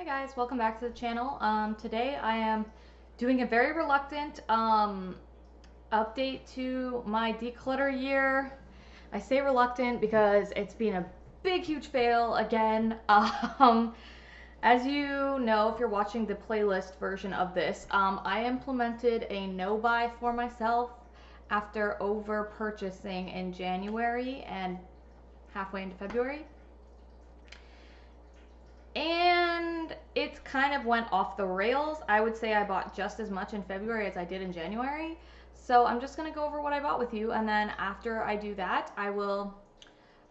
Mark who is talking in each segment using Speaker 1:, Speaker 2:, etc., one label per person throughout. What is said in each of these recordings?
Speaker 1: Guys, welcome back to the channel. Today I am doing a very reluctant update to my declutter year. I say reluctant because it's been a big huge fail again. As you know, if you're watching the playlist version of this, I implemented a no buy for myself after over purchasing in January and halfway into February. And it's kind of went off the rails. I would say I bought just as much in February as I did in January. So I'm just going to go over what I bought with you. And then after I do that, I will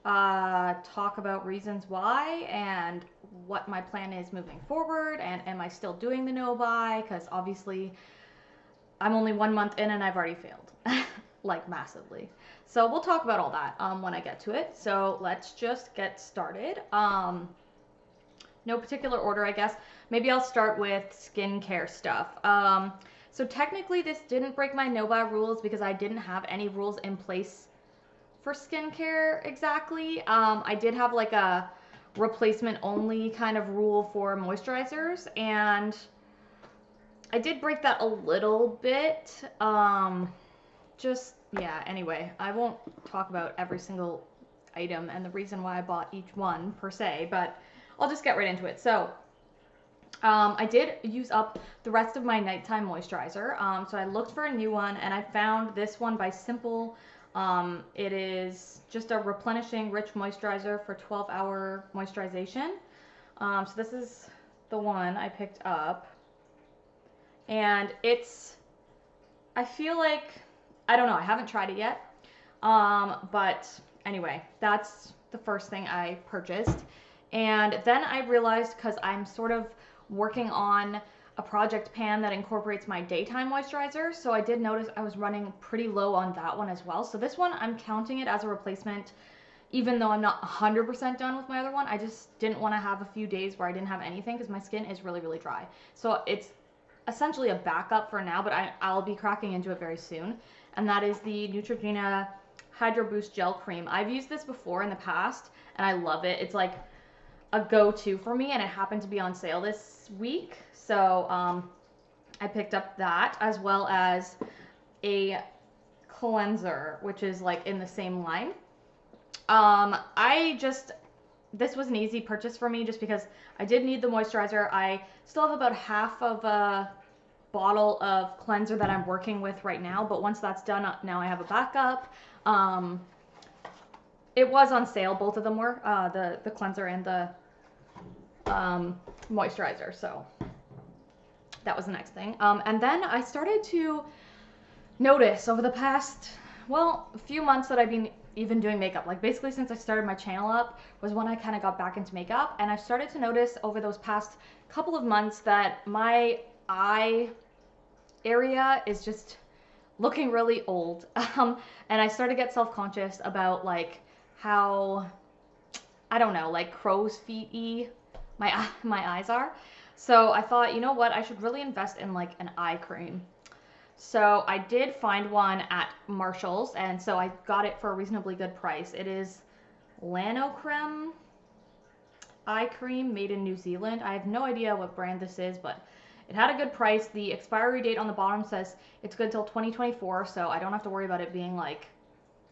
Speaker 1: talk about reasons why and what my plan is moving forward. And am I still doing the no buy? Because obviously I'm only 1 month in and I've already failed. Like massively. So we'll talk about all that when I get to it. So let's just get started. No particular order, I guess. Maybe I'll start with skincare stuff. So technically this didn't break my no buy rules because I didn't have any rules in place for skincare exactly. I did have like a replacement only kind of rule for moisturizers, and I did break that a little bit. Yeah, anyway, I won't talk about every single item and the reason why I bought each one per se, but I'll just get right into it. So I did use up the rest of my nighttime moisturizer. So I looked for a new one and I found this one by Simple. It is just a replenishing rich moisturizer for 12-hour moisturization. So this is the one I picked up. And I feel like, I don't know, I haven't tried it yet. But anyway, that's the first thing I purchased. And then I realized, because I'm sort of working on a project pan that incorporates my daytime moisturizer, so I did notice I was running pretty low on that one as well. So this one, I'm counting it as a replacement, even though I'm not 100% done with my other one. I just didn't want to have a few days where I didn't have anything because my skin is really, really dry. So it's essentially a backup for now, but I'll be cracking into it very soon. And that is the Neutrogena Hydro Boost Gel Cream. I've used this before in the past, and I love it. It's like a go-to for me, and it happened to be on sale this week, so I picked up that, as well as a cleanser, which is like in the same line. This was an easy purchase for me just because I did need the moisturizer. I still have about half of a bottle of cleanser that I'm working with right now, but once that's done, now I have a backup. It was on sale, both of them were, the cleanser and the moisturizer, so that was the next thing. And then I started to notice over the past, well, a few months that I've been even doing makeup. Like basically since I started my channel up was when I kind of got back into makeup, and I started to notice over those past couple of months that my eye area is just looking really old. And I started to get self-conscious about like how, I don't know, like crow's feet-y my eyes are. So I thought, you know what, I should really invest in like an eye cream. So I did find one at Marshall's, and so I got it for a reasonably good price. It is Lanocreme eye cream made in New Zealand. I have no idea what brand this is, but it had a good price. The expiry date on the bottom says it's good till 2024, so I don't have to worry about it being like,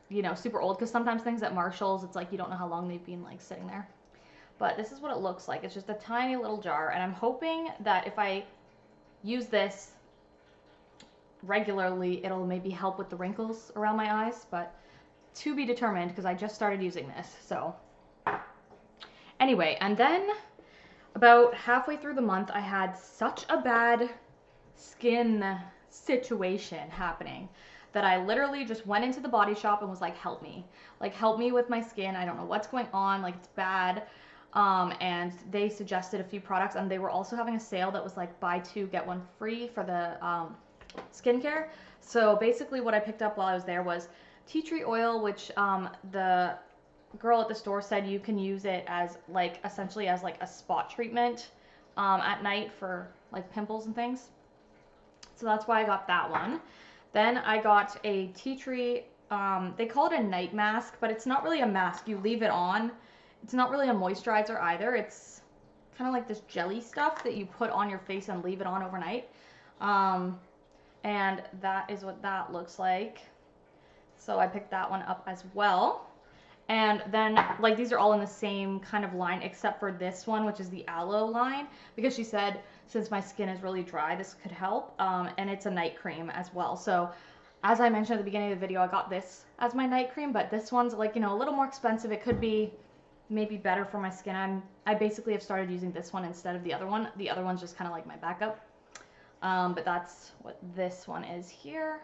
Speaker 1: you know, super old, because sometimes things at Marshall's, it's like you don't know how long they've been like sitting there. But this is what it looks like. It's just a tiny little jar, and I'm hoping that if I use this regularly, it'll maybe help with the wrinkles around my eyes, but to be determined because I just started using this. So anyway, and then about halfway through the month, I had such a bad skin situation happening that I literally just went into the Body Shop and was like, help me. Like, help me with my skin. I don't know what's going on. Like, it's bad. And they suggested a few products, and they were also having a sale that was like buy two, get one free for the skincare. So basically what I picked up while I was there was tea tree oil, which the girl at the store said you can use it as like essentially as like a spot treatment at night for like pimples and things. So that's why I got that one. Then I got a tea tree, they call it a night mask, but it's not really a mask. You leave it on. It's not really a moisturizer either. It's kind of like this jelly stuff that you put on your face and leave it on overnight. And that is what that looks like. So I picked that one up as well. And then, like, these are all in the same kind of line, except for this one, which is the aloe line, because she said since my skin is really dry, this could help. And it's a night cream as well. So as I mentioned at the beginning of the video, I got this as my night cream, but this one's like, you know, a little more expensive. It could be maybe better for my skin. I basically have started using this one instead of the other one. The other one's just kind of like my backup. But that's what this one is here.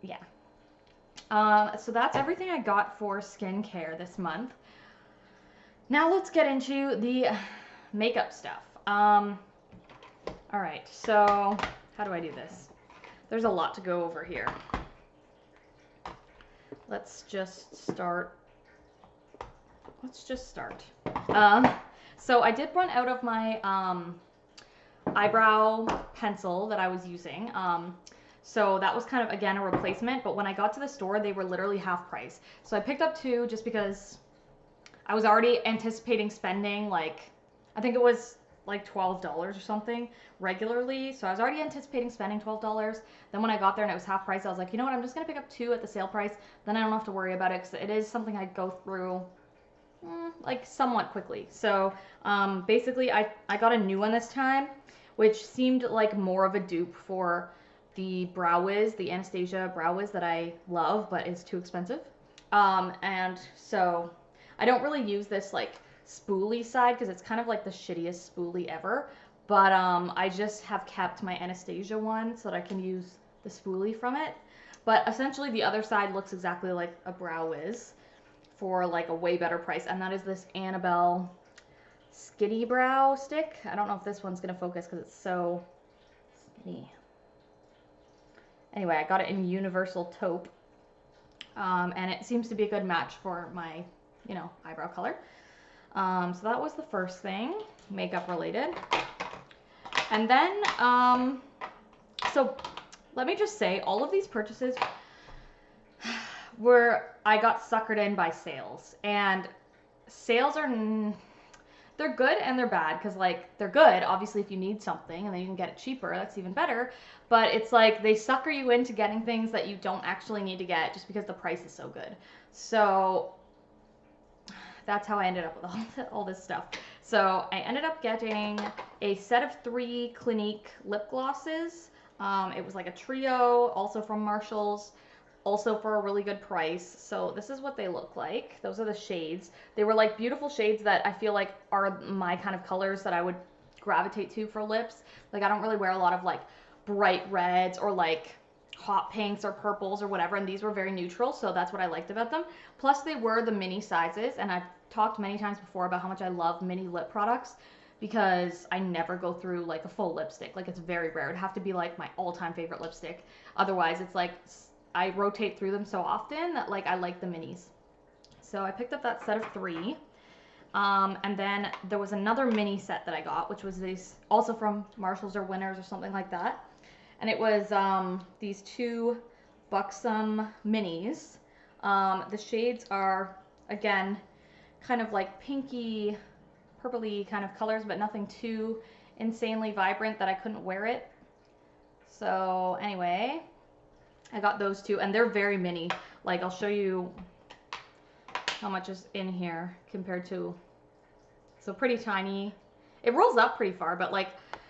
Speaker 1: Yeah. So that's everything I got for skincare this month. Now let's get into the makeup stuff. All right, so how do I do this? There's a lot to go over here. Let's just start. So I did run out of my eyebrow pencil that I was using. So that was kind of, again, a replacement, but when I got to the store, they were literally half price. So I picked up two just because I was already anticipating spending, like, I think it was like $12 or something regularly. So I was already anticipating spending $12. Then when I got there and it was half price, I was like, you know what, I'm just going to pick up two at the sale price. Then I don't have to worry about it because it is something I go through like somewhat quickly. So basically I got a new one this time, which seemed like more of a dupe for the Brow Wiz, the Anastasia Brow Wiz that I love, but is too expensive. And so I don't really use this like spoolie side because it's kind of like the shittiest spoolie ever. But I just have kept my Anastasia one so that I can use the spoolie from it. But essentially the other side looks exactly like a Brow Wiz for like a way better price. And that is this Annabelle Skinny Brow Stick. I don't know if this one's going to focus because it's so skinny. Anyway, I got it in Universal Taupe, and it seems to be a good match for my, you know, eyebrow color. So that was the first thing, makeup related. And then, so let me just say, all of these purchases I got suckered in by sales, and sales are, they're good and they're bad, because like they're good obviously if you need something and then you can get it cheaper, that's even better, but it's like they sucker you into getting things that you don't actually need to get just because the price is so good. So that's how I ended up with all this stuff. So I ended up getting a set of 3 Clinique lip glosses. It was like a trio, also from Marshall's, also for a really good price. So this is what they look like. Those are the shades. They were like beautiful shades that I feel like are my kind of colors that I would gravitate to for lips. Like I don't really wear a lot of like bright reds or like hot pinks or purples or whatever, and these were very neutral, so that's what I liked about them. Plus they were the mini sizes, and I've talked many times before about how much I love mini lip products because I never go through like a full lipstick. Like it's very rare. It'd have to be like my all-time favorite lipstick. Otherwise it's like I rotate through them so often that like I like the minis. So I picked up that set of 3. And then there was another mini set that I got, which was these also from Marshalls or Winners or something like that. And it was these 2 Buxom minis. The shades are, again, kind of like pinky, purpley kind of colors, but nothing too insanely vibrant that I couldn't wear it. So anyway, I got those 2, and they're very mini. Like, I'll show you how much is in here compared to, so pretty tiny. It rolls up pretty far, but like,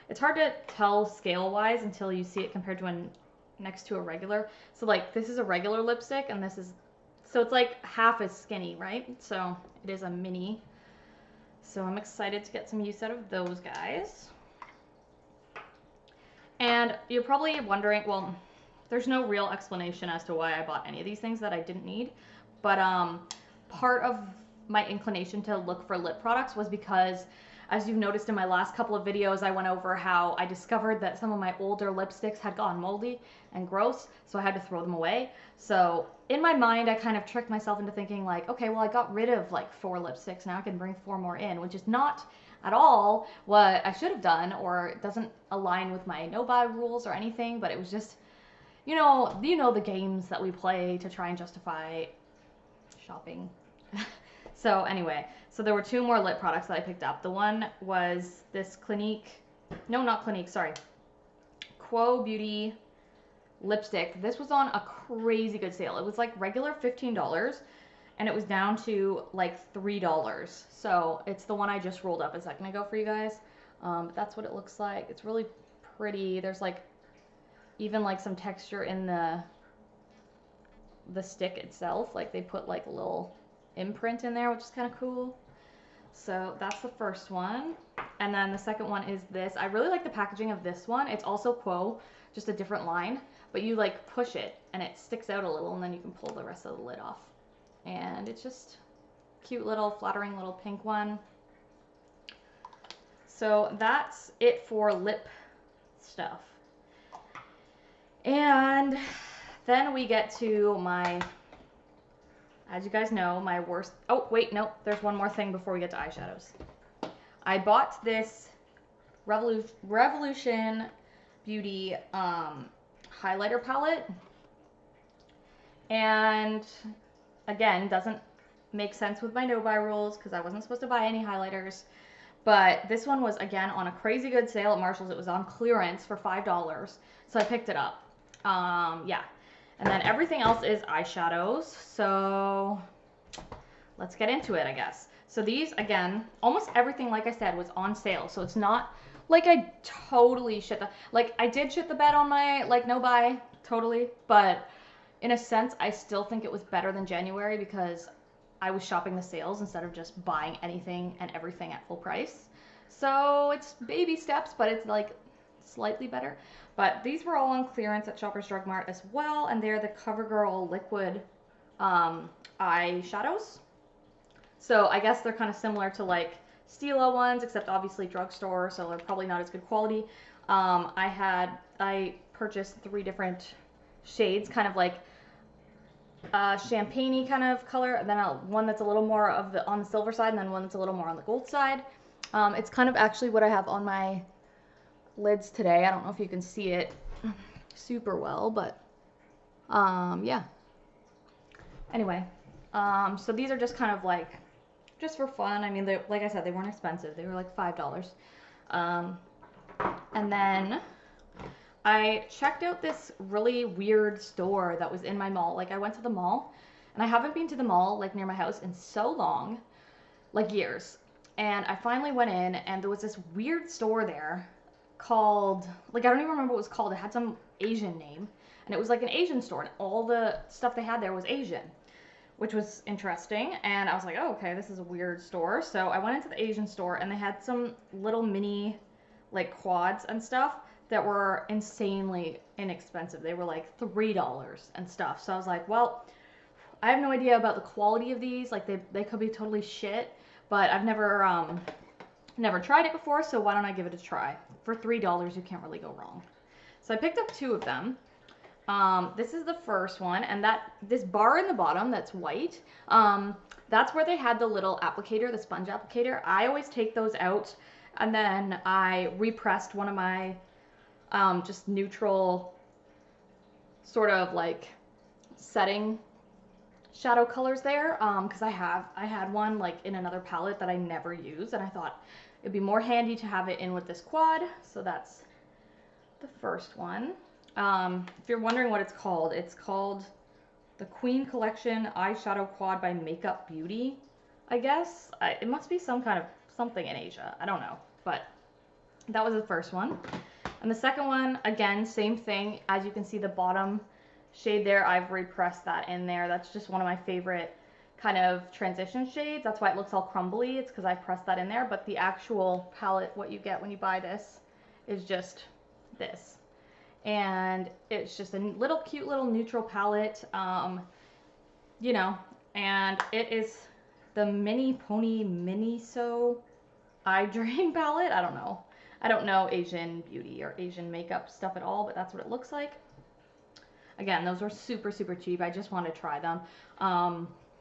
Speaker 1: it's hard to tell scale-wise until you see it compared to next to a regular. So like, this is a regular lipstick, and this is, so it's like half as skinny, right? So it is a mini. So I'm excited to get some use out of those guys. And you're probably wondering, well, there's no real explanation as to why I bought any of these things that I didn't need. But part of my inclination to look for lip products was because, as you've noticed in my last couple of videos, I went over how I discovered that some of my older lipsticks had gone moldy and gross, so I had to throw them away. So in my mind, I kind of tricked myself into thinking like, okay, well, I got rid of like 4 lipsticks, now I can bring 4 more in, which is not at all what I should have done, or it doesn't align with my no-buy rules or anything, but it was just, you know the games that we play to try and justify shopping. So anyway, so there were two more lip products that I picked up. The one was this Clinique, no, not Clinique, sorry, Quo Beauty lipstick. This was on a crazy good sale. It was like regular $15 and it was down to like $3. So it's the one I just rolled up a second ago for you guys. But that's what it looks like. It's really pretty. There's like even like some texture in the stick itself. Like they put like a little imprint in there, which is kind of cool. So that's the first one. And then the second one is this. I really like the packaging of this one. It's also Quo, just a different line, but you like push it and it sticks out a little and then you can pull the rest of the lid off. And it's just cute little flattering little pink one. So that's it for lip stuff. And then we get to my, as you guys know, my worst, oh wait, no, there's one more thing before we get to eyeshadows. I bought this Revolution Beauty highlighter palette, and again, doesn't make sense with my no-buy rules because I wasn't supposed to buy any highlighters, but this one was again on a crazy good sale at Marshall's. It was on clearance for $5, so I picked it up. Yeah, and then everything else is eyeshadows, so let's get into it, I guess. So these, again, almost everything, like I said, was on sale. So it's not like I totally shit the, like I did shit the bed on my, like, no buy, totally. But in a sense, I still think it was better than January because I was shopping the sales instead of just buying anything and everything at full price. So it's baby steps, but it's like slightly better. But these were all on clearance at Shoppers Drug Mart as well. And they're the CoverGirl liquid eyeshadows. So I guess they're kind of similar to like Stila ones, except obviously drugstore, so they're probably not as good quality. I purchased 3 different shades, kind of like champagne-y kind of color, and then one that's a little more of the on the silver side, and then one that's a little more on the gold side. It's kind of actually what I have on my lids today. I don't know if you can see it super well, but yeah. Anyway, so these are just kind of like just for fun. I mean, they, like I said, they weren't expensive. They were like $5. And then I checked out this really weird store that was in my mall. Like I went to the mall, and I haven't been to the mall like near my house in so long, like years. And I finally went in, and there was this weird store there called, like I don't even remember what it was called. It had some Asian name, and it was like an Asian store, and all the stuff they had there was Asian, which was interesting. And I was like, oh, okay, this is a weird store. So I went into the Asian store, and they had some little mini like quads and stuff that were insanely inexpensive. They were like $3 and stuff. So I was like, well, I have no idea about the quality of these. Like they could be totally shit, but I've never tried it before, so why don't I give it a try? For $3, you can't really go wrong. So I picked up 2 of them. This is the first one, and this bar in the bottom that's white, that's where they had the little applicator, the sponge applicator. I always take those out, and then I repressed one of my just neutral sort of like setting shadow colors there, because I had one like in another palette that I never use, and I thought it'd be more handy to have it in with this quad. So that's the first one. If you're wondering what it's called the Queen Collection Eyeshadow Quad by Makeup Beauty, I guess. It must be some kind of something in Asia. I don't know, but that was the first one. And the second one, again, same thing. As you can see, the bottom shade there, I've repressed that in there. That's just one of my favorite kind of transition shades. That's why it looks all crumbly. It's because I pressed that in there. But the actual palette, what you get when you buy this, is just this. And it's just a little cute little neutral palette, you know, and it is the Mini Pony Miniso Eye Drain palette. I don't know Asian beauty or Asian makeup stuff at all, but that's what it looks like. Again, those were super, super cheap. I just want to try them.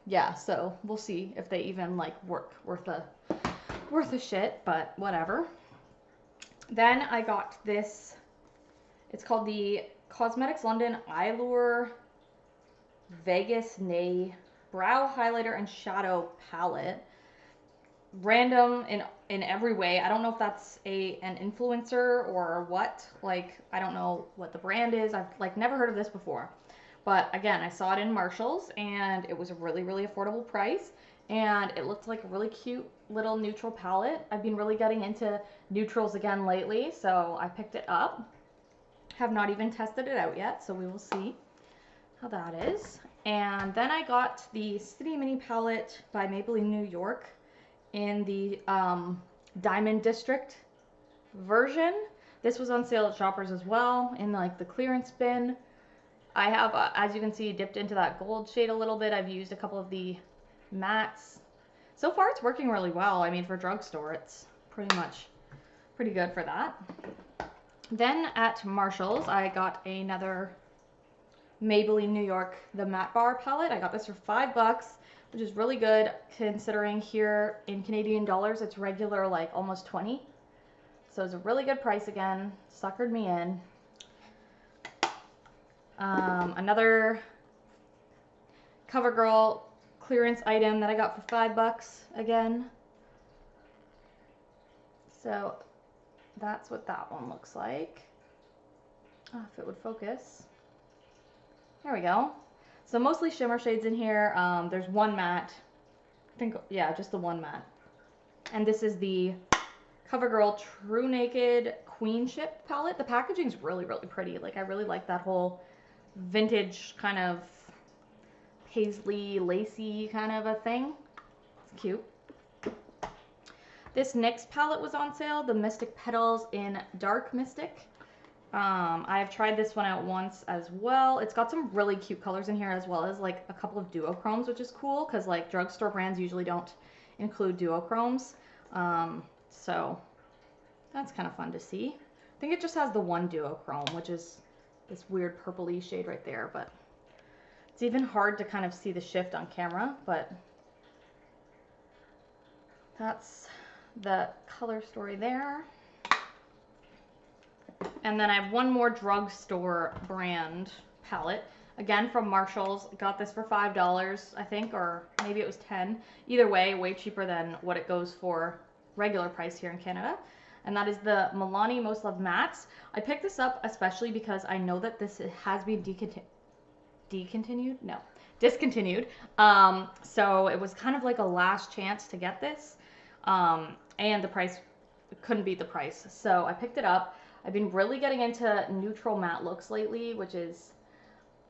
Speaker 1: Yeah, so we'll see if they even like work worth a shit, but whatever. Then I got this. It's called the Cosmetics London Eye Lure Vegas Nay brow highlighter and shadow palette. Random in every way. I don't know if that's an influencer or what. Like, I don't know what the brand is. I've like never heard of this before. But again, I saw it in Marshall's and it was a really, really affordable price. And it looked like a really cute little neutral palette. I've been really getting into neutrals again lately, so I picked it up. Have not even tested it out yet, so we will see how that is. And then I got the City Mini palette by Maybelline New York in the Diamond District version. This was on sale at Shoppers as well in like the clearance bin. I have, as you can see, dipped into that gold shade a little bit. I've used a couple of the mattes. So far, it's working really well. I mean, for drugstore, it's pretty good for that. Then at Marshall's, I got another Maybelline New York, the Matte Bar palette. I got this for $5, which is really good considering here in Canadian dollars, it's regular like almost 20. So it's a really good price again. Suckered me in. Another CoverGirl clearance item that I got for $5 again. So that's what that one looks like. Oh, if it would focus. There we go. So mostly shimmer shades in here. There's one matte. I think, yeah, just the one matte. And this is the CoverGirl True Naked Queen Ship palette. The packaging's really, really pretty. Like, I really like that whole vintage kind of paisley, lacy kind of a thing. It's cute. This NYX palette was on sale, the Mystic Petals in Dark Mystic. I've tried this one out once as well. It's got some really cute colors in here as well as like a couple of duochromes, which is cool because like drugstore brands usually don't include duochromes. So that's kind of fun to see. I think it just has the one duochrome, which is this weird purpley shade right there, but it's even hard to kind of see the shift on camera, but that's the color story there. And then I have one more drugstore brand palette, again from Marshall's. Got this for $5, I think, or maybe it was 10. Either way, way cheaper than what it goes for regular price here in Canada. And that is the Milani Most Loved Mattes. I picked this up especially because I know that this has been discontinued. So it was kind of like a last chance to get this. And the price couldn't beat the price. So I picked it up. I've been really getting into neutral matte looks lately, which is,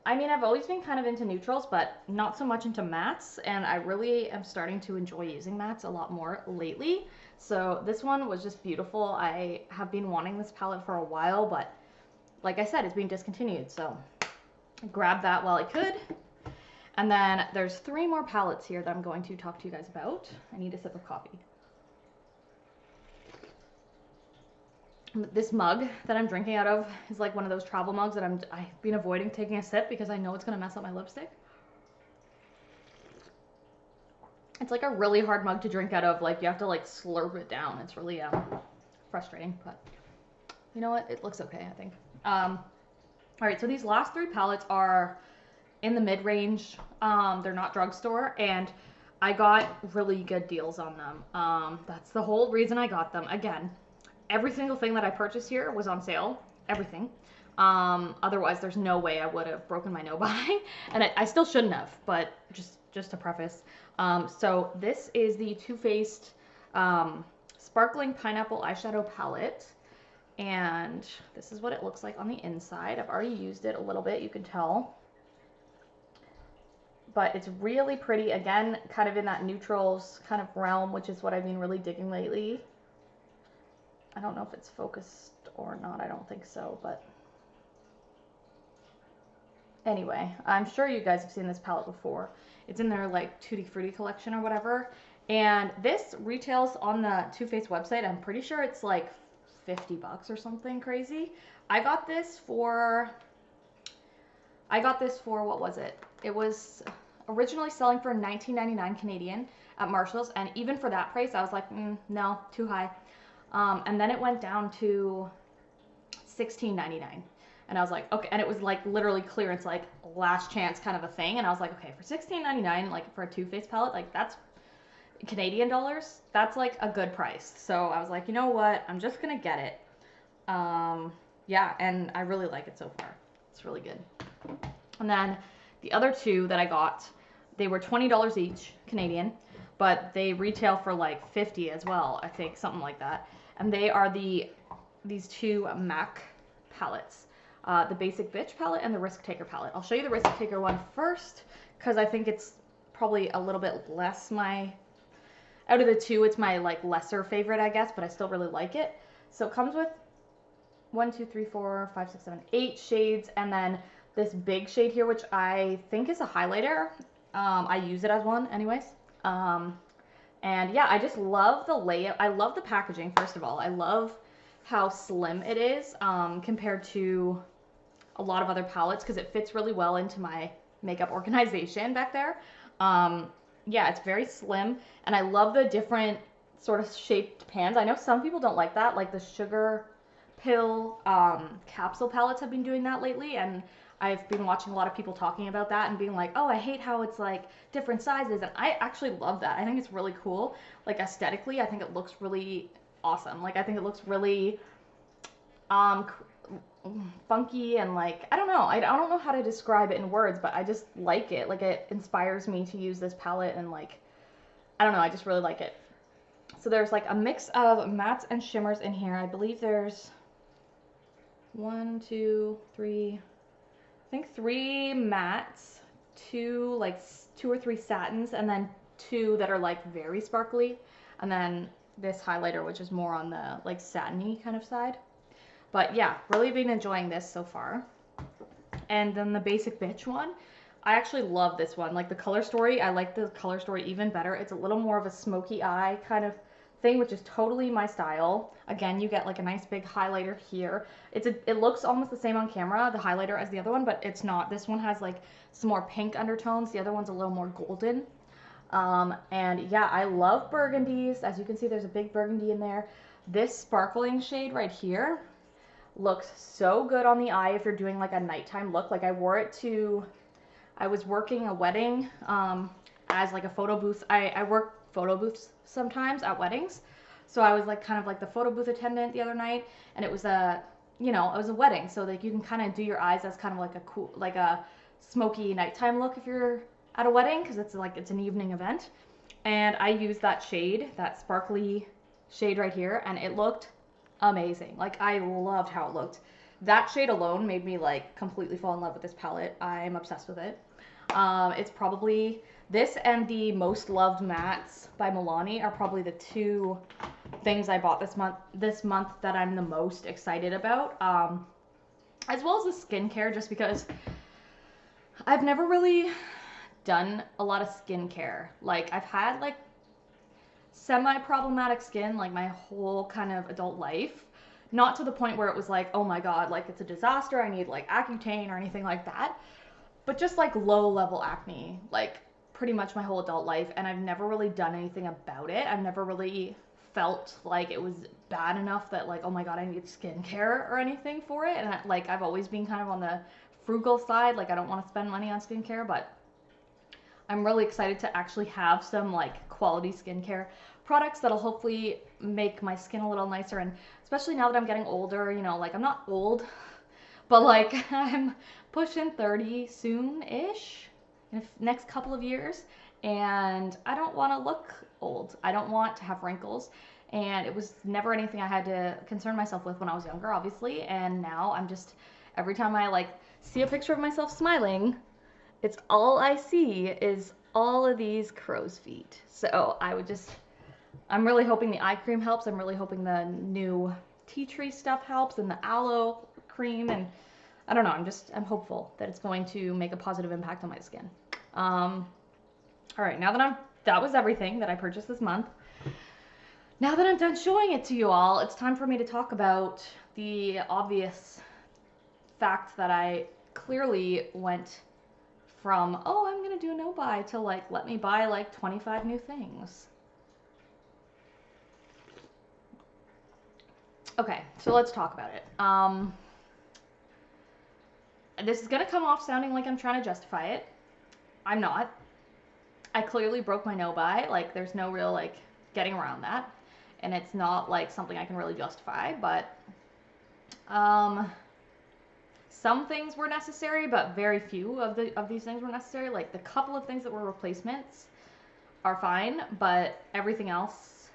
Speaker 1: I mean, I've always been kind of into neutrals, but not so much into mattes. And I really am starting to enjoy using mattes a lot more lately. So this one was just beautiful. I have been wanting this palette for a while, but like I said, it's been discontinued. So I grabbed that while I could. And then there's 3 more palettes here that I'm going to talk to you guys about. I need a sip of coffee. This mug that I'm drinking out of is like one of those travel mugs that I've been avoiding taking a sip because I know it's going to mess up my lipstick. It's like a really hard mug to drink out of. Like, you have to like slurp it down. It's really frustrating, but you know what? It looks okay, I think. All right, so these last 3 palettes are in the mid-range. They're not drugstore, and I got really good deals on them. That's the whole reason I got them. Again, every single thing that I purchased here was on sale. Everything. Otherwise, there's no way I would have broken my no buy, and I still shouldn't have, but just to preface. So this is the Too Faced Sparkling Pineapple Eyeshadow Palette, and this is what it looks like on the inside. I've already used it a little bit, you can tell. But it's really pretty, again, kind of in that neutrals kind of realm, which is what I've been really digging lately. I don't know if it's focused or not, I don't think so, but anyway, I'm sure you guys have seen this palette before. It's in their like Tutti Frutti collection or whatever, and this retails on the Too Faced website. I'm pretty sure it's like $50 or something crazy. I got this for, what was it? It was originally selling for $19.99 Canadian at Marshall's, and even for that price, I was like, no, too high. And then it went down to $16.99. And I was like, okay, and it was like literally clearance, like last chance kind of a thing. And I was like, okay, for $16.99, like for a Too Faced palette, like that's Canadian dollars, that's like a good price. So I was like, you know what, I'm just gonna get it. Yeah, and I really like it so far. It's really good. And then the other two that I got, they were $20 each Canadian, but they retail for like 50 as well, I think, something like that. And they are these two MAC palettes, the Basic Bitch palette and the Risk Taker palette. I'll show you the Risk Taker one first because I think it's probably a little bit less out of the two, it's my like lesser favorite, I guess, but I still really like it. So it comes with 1, 2, 3, 4, 5, 6, 7, 8 shades, and then this big shade here, which I think is a highlighter. I use it as one anyways. And yeah, I just love the layout. I love the packaging, first of all. I love how slim it is compared to a lot of other palettes because it fits really well into my makeup organization back there. Yeah, it's very slim, and I love the different sort of shaped pans. I know some people don't like that, like the sugar pill capsule palettes have been doing that lately, and I've been watching a lot of people talking about that and being like, oh, I hate how it's like different sizes, and I actually love that. I think it's really cool. Like aesthetically, I think it looks really awesome. Like I think it looks really funky and like, I don't know. I don't know how to describe it in words, but I just like it. Like it inspires me to use this palette and like, I don't know, I just really like it. So there's like a mix of mattes and shimmers in here. I believe there's 1, 2, 3, I think 3 mattes, 2 or 3 satins, and then 2 that are like very sparkly, and then this highlighter, which is more on the like satiny kind of side. But yeah, really been enjoying this so far. And then the Basic Bitch one, I actually love this one. Like the color story, I like the color story even better. It's a little more of a smoky eye kind of thing, which is totally my style. Again, you get like a nice big highlighter here. It looks almost the same on camera, the highlighter, as the other one, but it's not. This one has like some more pink undertones. The other one's a little more golden. And yeah, I love burgundies. As you can see, there's a big burgundy in there. This sparkling shade right here looks so good on the eye if you're doing like a nighttime look. Like I was working a wedding as like a photo booth. I work photo booths sometimes at weddings. So I was like kind of like the photo booth attendant the other night, and it was a wedding. So like you can kind of do your eyes as kind of like a cool, like a smoky nighttime look if you're at a wedding, because it's an evening event. And I used that shade, that sparkly shade right here, and it looked amazing. Like I loved how it looked. That shade alone made me like completely fall in love with this palette. I'm obsessed with it. It's probably this and the Most Loved Mattes by Milani are probably the two things I bought this month that I'm the most excited about. As well as the skincare, just because I've never really done a lot of skincare. Like I've had like semi-problematic skin like my whole kind of adult life. Not to the point where it was like, oh my god, like it's a disaster, I need like Accutane or anything like that. But just like low level acne, like pretty much my whole adult life, and I've never really done anything about it. I've never really felt like it was bad enough that like, oh my god, I need skincare or anything for it. And like I've always been kind of on the frugal side, like I don't want to spend money on skincare, but I'm really excited to actually have some like quality skincare products that'll hopefully make my skin a little nicer. And especially now that I'm getting older, you know, like I'm not old, but like I'm pushing 30 soon-ish, in the next couple of years, and I don't want to look old. I don't want to have wrinkles, and it was never anything I had to concern myself with when I was younger, obviously, and now I'm just, every time I like see a picture of myself smiling, it's all I see is all of these crow's feet. So I'm really hoping the eye cream helps. I'm really hoping the new tea tree stuff helps, and the aloe cream, and I don't know, I'm hopeful that it's going to make a positive impact on my skin. All right, now that that was everything that I purchased this month. Now that I'm done showing it to you all, it's time for me to talk about the obvious fact that I clearly went from, oh, I'm gonna do a no buy, to like, let me buy like 25 new things. Okay, so let's talk about it. this is going to come off sounding like I'm trying to justify it. I'm not. I clearly broke my no-buy. Like, there's no real, like, getting around that. And it's not, like, something I can really justify. But, some things were necessary, but very few of these things were necessary. Like, the couple of things that were replacements are fine, but everything else,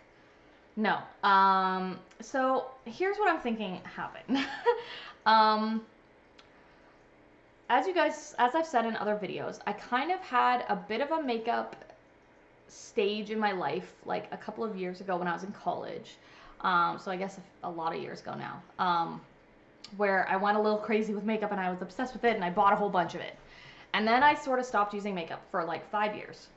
Speaker 1: no. So here's what I'm thinking happened. As I've said in other videos, I kind of had a bit of a makeup stage in my life, like a couple of years ago when I was in college. So I guess a lot of years ago now, where I went a little crazy with makeup and I was obsessed with it and I bought a whole bunch of it. And then I sort of stopped using makeup for like 5 years.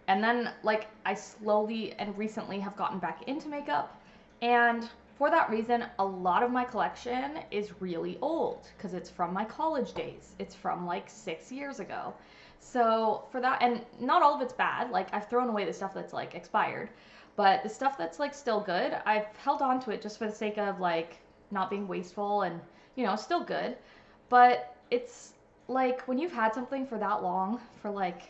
Speaker 1: And then, like, I slowly and recently have gotten back into makeup. And for that reason, a lot of my collection is really old because it's from my college days. It's from like 6 years ago. So for that, and not all of it's bad. Like, I've thrown away the stuff that's like expired. But the stuff that's like still good, I've held on to it just for the sake of like not being wasteful and, you know, still good. But it's like when you've had something for that long, for like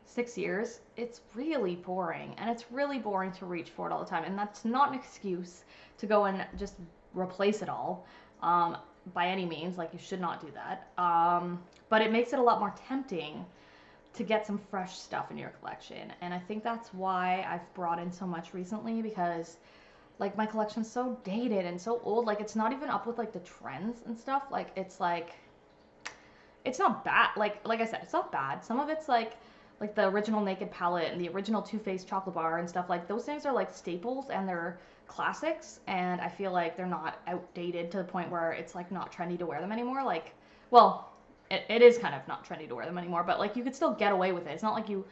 Speaker 1: 6 years, it's really boring, and it's really boring to reach for it all the time. And that's not an excuse to go and just replace it all, by any means. Like, you should not do that. But it makes it a lot more tempting to get some fresh stuff in your collection. And I think that's why I've brought in so much recently, because like my collection's so dated and so old. Like, it's not even up with like the trends and stuff. Like, it's not bad. Like I said, it's not bad. Some of it's like the original Naked palette and the original Too Faced chocolate bar and stuff. Like, those things are like staples and they're classics, and I feel like they're not outdated to the point where it's like not trendy to wear them anymore. Like, well, it is kind of not trendy to wear them anymore, but like you could still get away with it. It's not like you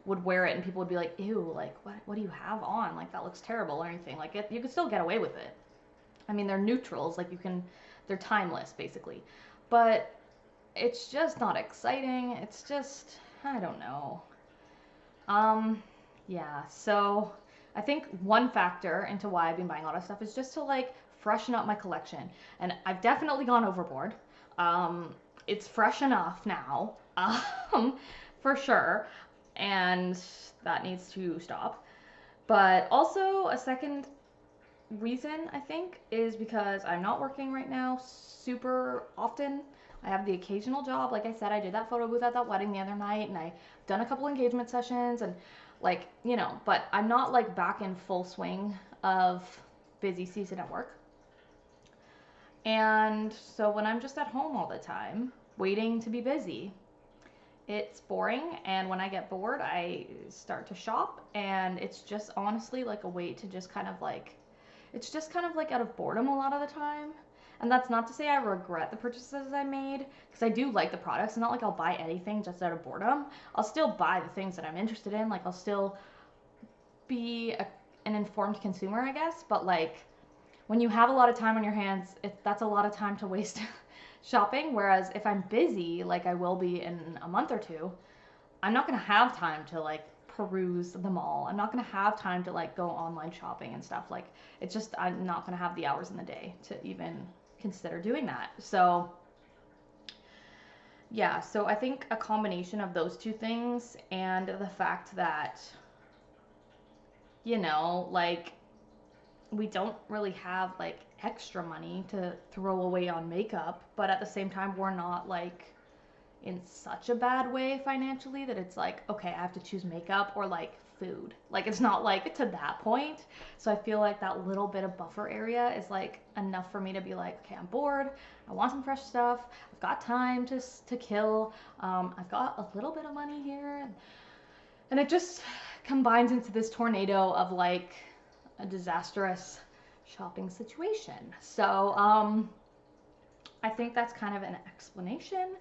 Speaker 1: would wear it and people would be like, ew, like what do you have on? Like, that looks terrible or anything. Like, you could still get away with it. I mean, they're neutrals, like they're timeless basically. But it's just not exciting. It's just, I don't know. Yeah, so I think one factor into why I've been buying a lot of stuff is just to like freshen up my collection. And I've definitely gone overboard. It's fresh enough now, for sure. And that needs to stop. But also a second reason, I think, is because I'm not working right now super often. I have the occasional job. Like I said, I did that photo booth at that wedding the other night, and I've done a couple engagement sessions, and like, you know, but I'm not like back in full swing of busy season at work. And so when I'm just at home all the time, waiting to be busy, it's boring. And when I get bored, I start to shop, and it's just honestly like a way to just kind of like, it's just kind of like out of boredom a lot of the time. And that's not to say I regret the purchases I made, because I do like the products. It's not like I'll buy anything just out of boredom. I'll still buy the things that I'm interested in. Like, I'll still be an informed consumer, I guess. But like, when you have a lot of time on your hands, that's a lot of time to waste shopping. Whereas if I'm busy, like I will be in a month or two, I'm not going to have time to like peruse the mall. I'm not going to have time to like go online shopping and stuff. Like, it's just, I'm not going to have the hours in the day to even consider doing that. So yeah, so I think a combination of those two things, and the fact that, you know, like, we don't really have like extra money to throw away on makeup, but at the same time we're not like in such a bad way financially that it's like, okay, I have to choose makeup or like food. Like, it's not like to that point. So I feel like that little bit of buffer area is like enough for me to be like, okay, I'm bored, I want some fresh stuff, I've got time to kill, I've got a little bit of money here, and it just combines into this tornado of like a disastrous shopping situation. So I think that's kind of an explanation,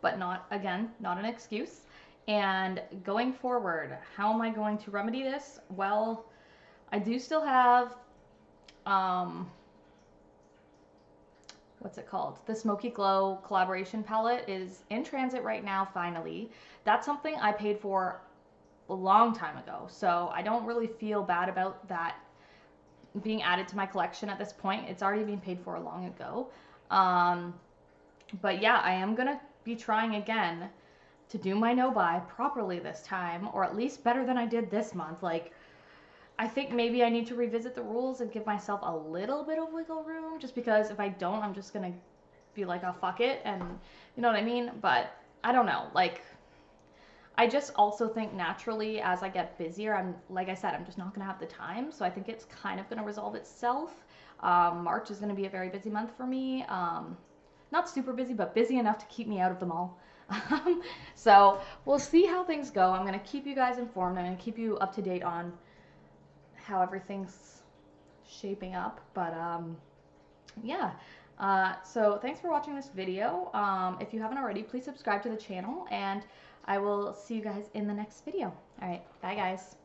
Speaker 1: but not, again, not an excuse. And going forward, how am I going to remedy this? Well, I do still have, what's it called? The Smoky Glow collaboration palette is in transit right now, finally. That's something I paid for a long time ago, so I don't really feel bad about that being added to my collection at this point. It's already been paid for long ago. But yeah, I am gonna be trying again to do my no-buy properly this time, or at least better than I did this month. Like, I think maybe I need to revisit the rules and give myself a little bit of wiggle room, just because if I don't, I'm just gonna be like, oh, fuck it, and you know what I mean? But I don't know, like, I just also think naturally as I get busier, like I said, I'm just not gonna have the time, so I think it's kind of gonna resolve itself. March is gonna be a very busy month for me. Not super busy, but busy enough to keep me out of the mall. So we'll see how things go. I'm gonna keep you guys informed. I'm gonna keep you up to date on how everything's shaping up. But yeah. So thanks for watching this video. If you haven't already, please subscribe to the channel, and I will see you guys in the next video. All right, bye guys.